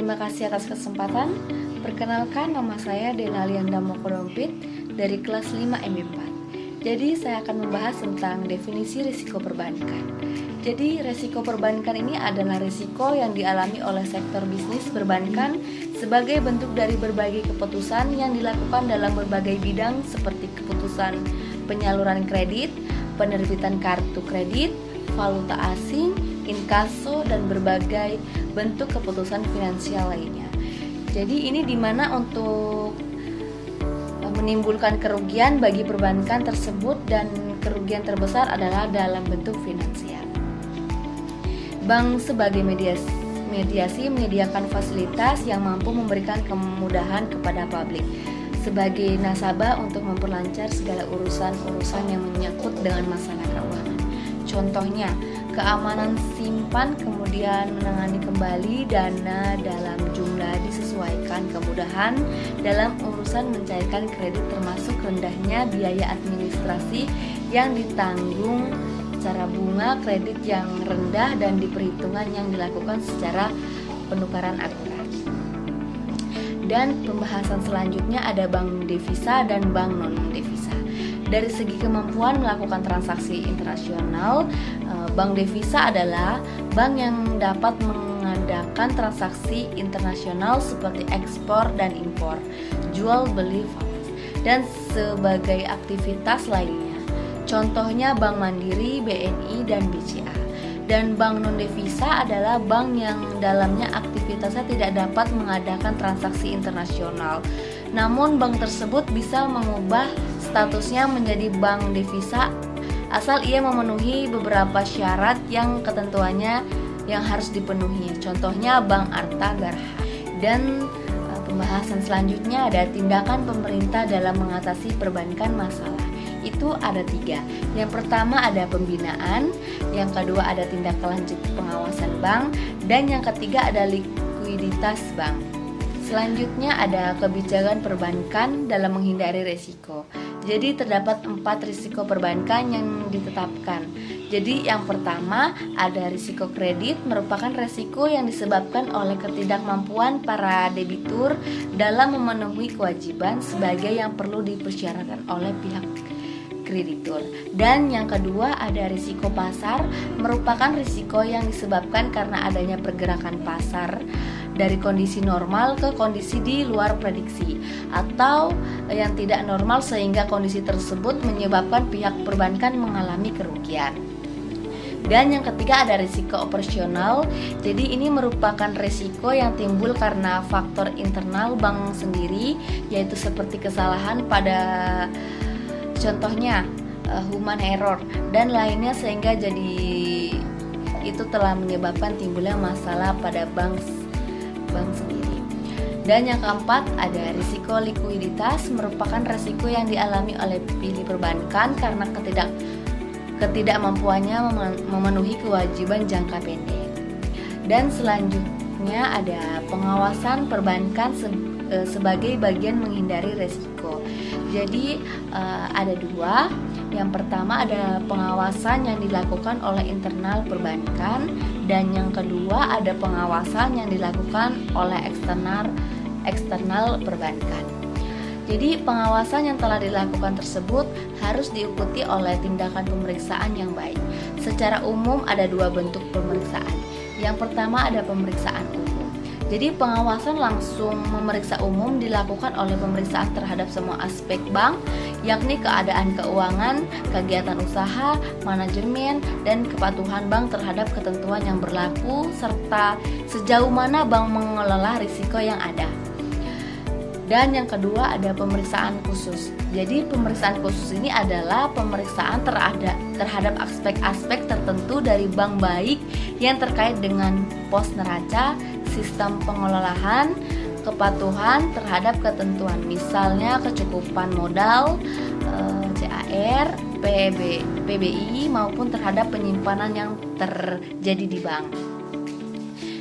terima kasih atas kesempatan. Perkenalkan, nama saya Denalianda Mokodompit dari kelas 5 MB4. Jadi saya akan membahas tentang definisi risiko perbankan. Jadi risiko perbankan ini adalah risiko yang dialami oleh sektor bisnis perbankan sebagai bentuk dari berbagai keputusan yang dilakukan dalam berbagai bidang seperti keputusan penyaluran kredit, penerbitan kartu kredit, valuta asing, inkaso, dan berbagai bentuk keputusan finansial lainnya. Jadi ini dimana untuk menimbulkan kerugian bagi perbankan tersebut, dan kerugian terbesar adalah dalam bentuk finansial. Bank sebagai mediasi menyediakan fasilitas yang mampu memberikan kemudahan kepada publik sebagai nasabah untuk memperlancar segala urusan-urusan yang menyangkut dengan masalah keuangan. Contohnya, keamanan simpan, kemudian menangani kembali dana dalam jumlah disesuaikan, kemudahan dalam urusan mencairkan kredit termasuk rendahnya biaya administrasi yang ditanggung secara bunga kredit yang rendah dan diperhitungan yang dilakukan secara penukaran akurat. Dan pembahasan selanjutnya ada bank devisa dan bank non-devisa. Dari segi kemampuan melakukan transaksi internasional, bank devisa adalah bank yang dapat mengadakan transaksi internasional seperti ekspor dan impor, jual beli falas, dan sebagai aktivitas lainnya. Contohnya Bank Mandiri, BNI, dan BCA. Dan bank non-devisa adalah bank yang dalamnya aktivitasnya tidak dapat mengadakan transaksi internasional. Namun bank tersebut bisa mengubah statusnya menjadi bank devisa asal ia memenuhi beberapa syarat yang ketentuannya yang harus dipenuhi. Contohnya Bank Arta Garha. Dan pembahasan selanjutnya ada tindakan pemerintah dalam mengatasi perbankan masalah. Itu ada 3. Yang pertama ada pembinaan, yang kedua ada tindak lanjut pengawasan bank, dan yang ketiga ada likuiditas bank. Selanjutnya ada kebijakan perbankan dalam menghindari risiko. Jadi terdapat 4 risiko perbankan yang ditetapkan. Jadi yang pertama ada risiko kredit, merupakan risiko yang disebabkan oleh ketidakmampuan para debitur dalam memenuhi kewajiban sebagai yang perlu dipersyaratkan oleh pihak kreditur. Dan yang kedua ada risiko pasar, merupakan risiko yang disebabkan karena adanya pergerakan pasar dari kondisi normal ke kondisi di luar prediksi atau yang tidak normal sehingga kondisi tersebut menyebabkan pihak perbankan mengalami kerugian. Dan yang ketiga ada risiko operasional. Jadi ini merupakan risiko yang timbul karena faktor internal bank sendiri, yaitu seperti kesalahan pada contohnya human error dan lainnya, sehingga jadi itu telah menyebabkan timbulnya masalah pada bank sendiri. Dan yang keempat ada risiko likuiditas, merupakan risiko yang dialami oleh pihak perbankan karena ketidakmampuannya memenuhi kewajiban jangka pendek. Dan selanjutnya ada pengawasan perbankan sebagai bagian menghindari risiko. Jadi ada 2. Yang pertama ada pengawasan yang dilakukan oleh internal perbankan, dan yang kedua ada pengawasan yang dilakukan oleh eksternal perbankan. Jadi pengawasan yang telah dilakukan tersebut harus diikuti oleh tindakan pemeriksaan yang baik. Secara umum ada 2 bentuk pemeriksaan. Yang pertama ada pemeriksaan umum. Jadi pengawasan langsung memeriksa umum dilakukan oleh pemeriksaan terhadap semua aspek bank, yakni keadaan keuangan, kegiatan usaha, manajemen, dan kepatuhan bank terhadap ketentuan yang berlaku, serta sejauh mana bank mengelola risiko yang ada. Dan yang kedua ada pemeriksaan khusus. Jadi pemeriksaan khusus ini adalah pemeriksaan terhadap aspek-aspek tertentu dari bank baik yang terkait dengan pos neraca, sistem pengelolaan, kepatuhan terhadap ketentuan, misalnya kecukupan modal, CAR, PBI maupun terhadap penyimpanan yang terjadi di bank.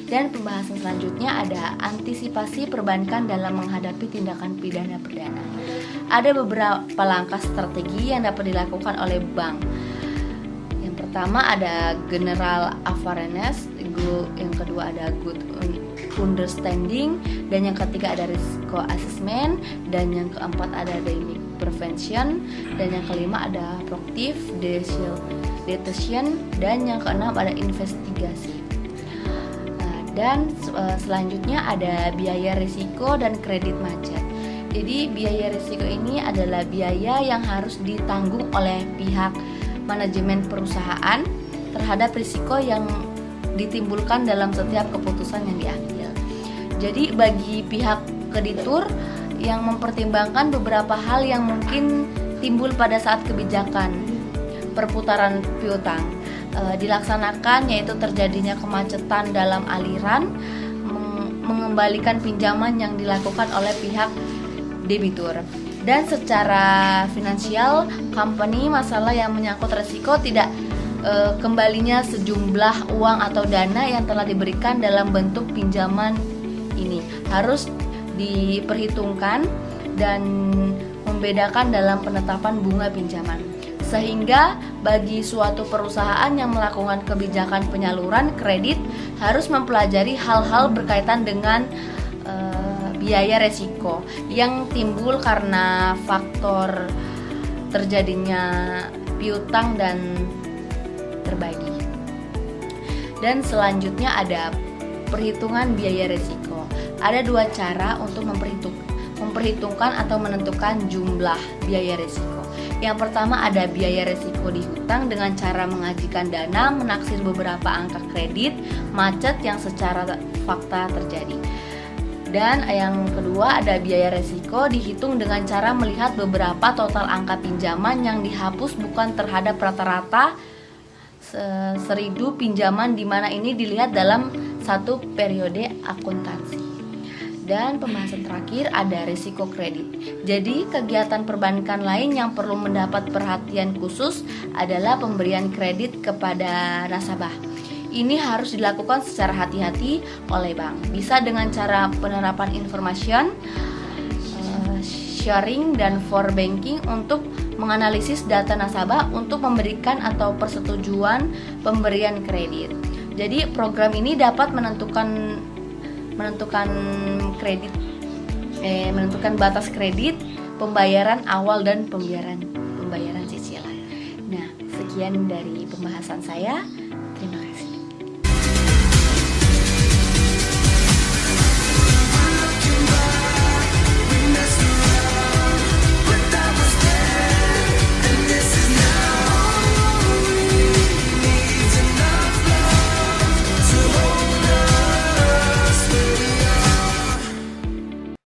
Dan pembahasan selanjutnya ada antisipasi perbankan dalam menghadapi tindakan pidana perdana. Ada beberapa langkah strategi yang dapat dilakukan oleh bank. Yang pertama ada general awareness, yang kedua ada good understanding, dan yang ketiga ada risiko assessment, dan yang keempat ada daily prevention, dan yang kelima ada proactive decision, dan yang keenam ada investigasi. Dan selanjutnya ada biaya risiko dan kredit macet. Jadi biaya risiko ini adalah biaya yang harus ditanggung oleh pihak manajemen perusahaan terhadap risiko yang ditimbulkan dalam setiap keputusan yang diambil. Jadi bagi pihak kreditur yang mempertimbangkan beberapa hal yang mungkin timbul pada saat kebijakan perputaran piutang dilaksanakan, yaitu terjadinya kemacetan dalam aliran, mengembalikan pinjaman yang dilakukan oleh pihak debitur. Dan secara finansial, company masalah yang menyangkut risiko tidak kembalinya sejumlah uang atau dana yang telah diberikan dalam bentuk pinjaman ini harus diperhitungkan dan membedakan dalam penetapan bunga pinjaman. Sehingga bagi suatu perusahaan yang melakukan kebijakan penyaluran kredit harus mempelajari hal-hal berkaitan dengan biaya resiko yang timbul karena faktor terjadinya piutang dan terbagi. Dan selanjutnya ada perhitungan biaya resiko. Ada dua cara untuk memperhitungkan atau menentukan jumlah biaya resiko. Yang pertama ada biaya resiko di hutang dengan cara mengajukan dana menaksir beberapa angka kredit macet yang secara fakta terjadi. Dan yang kedua ada biaya resiko dihitung dengan cara melihat beberapa total angka pinjaman yang dihapus bukan terhadap rata-rata seridu pinjaman, di mana ini dilihat dalam satu periode akuntansi. Dan pembahasan terakhir ada risiko kredit. Jadi kegiatan perbankan lain yang perlu mendapat perhatian khusus adalah pemberian kredit kepada nasabah. Ini harus dilakukan secara hati-hati oleh bank. Bisa dengan cara penerapan information sharing dan for banking untuk menganalisis data nasabah untuk memberikan atau persetujuan pemberian kredit. Jadi program ini dapat menentukan kredit, menentukan batas kredit, pembayaran awal dan pembayaran cicilan. Nah, sekian dari pembahasan saya.